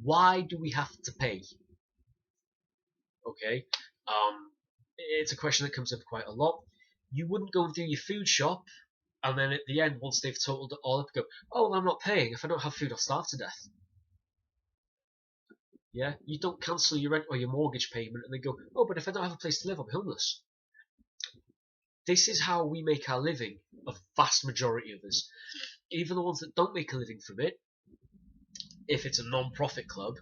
Why do we have to pay? Okay, it's a question that comes up quite a lot. You wouldn't go and do your food shop, and then at the end, once they've totaled it all up, go, oh, I'm not paying. If I don't have food, I'll starve to death. Yeah, you don't cancel your rent or your mortgage payment and then go, oh, but if I don't have a place to live, I'll be homeless. This is how we make our living, a vast majority of us. Even the ones that don't make a living from it, if it's a non-profit club,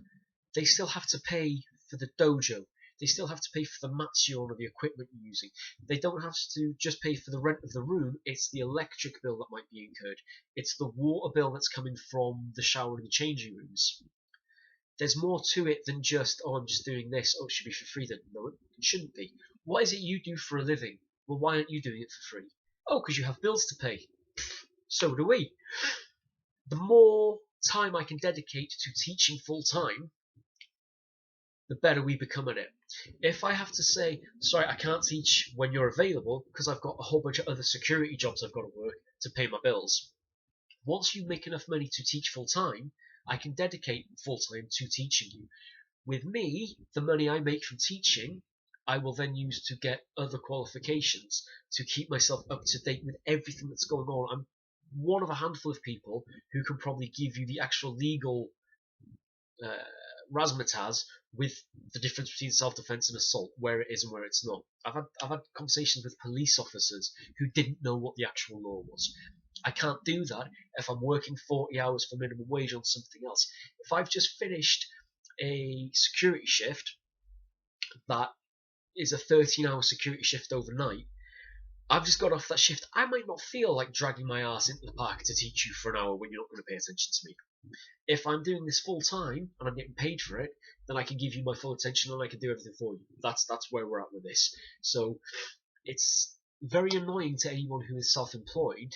they still have to pay for the dojo. They still have to pay for the mats you're on or the equipment you're using. They don't have to just pay for the rent of the room. It's the electric bill that might be incurred. It's the water bill that's coming from the shower and the changing rooms. There's more to it than just, oh, I'm just doing this. Oh, it should be for free then. No, it shouldn't be. What is it you do for a living? Well, why aren't you doing it for free? Oh, because you have bills to pay. So do we. The more time I can dedicate to teaching full time, the better we become at it. If I have to say, sorry, I can't teach when you're available because I've got a whole bunch of other security jobs I've got to work to pay my bills. Once you make enough money to teach full time, I can dedicate full time to teaching you. With me, the money I make from teaching, I will then use to get other qualifications to keep myself up to date with everything that's going on. I'm one of a handful of people who can probably give you the actual legal uh, razzmatazz with the difference between self-defense and assault, where it is and where it's not. I've had conversations with police officers who didn't know what the actual law was. I can't do that if I'm working 40 hours for minimum wage on something else. If I've just finished a security shift that is a 13-hour security shift overnight, I've just got off that shift. I might not feel like dragging my ass into the park to teach you for an hour when you're not going to pay attention to me. If I'm doing this full time and I'm getting paid for it, then I can give you my full attention and I can do everything for you. That's where we're at with this. So it's very annoying to anyone who is self-employed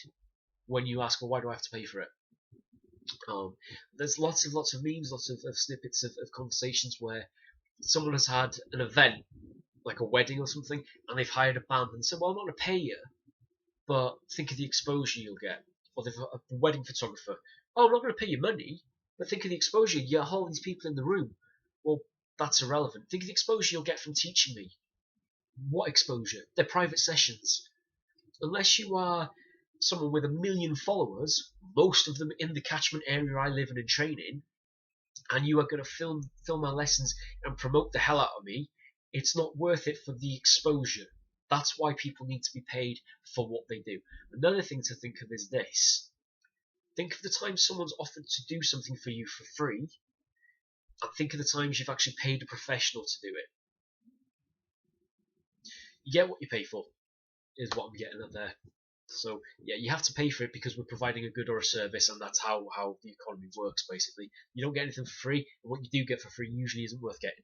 when you ask, well, why do I have to pay for it? There's lots of memes, lots of snippets of conversations where someone has had an event, like a wedding or something, and they've hired a band and said, well, I'm not going to pay you, but think of the exposure you'll get. Or they've got a wedding photographer. Oh, I'm not going to pay you money, but think of the exposure. You have all these people in the room. Well, that's irrelevant. Think of the exposure you'll get from teaching me. What exposure? They're private sessions. Unless you are someone with 1 million followers, most of them in the catchment area I live in and train in, and you are going to film my lessons and promote the hell out of me, it's not worth it for the exposure. That's why people need to be paid for what they do. Another thing to think of is this. Think of the time someone's offered to do something for you for free, and think of the times you've actually paid a professional to do it. You get what you pay for, is what I'm getting at there. So yeah, you have to pay for it because we're providing a good or a service, and that's how the economy works. Basically, you don't get anything for free, and what you do get for free usually isn't worth getting.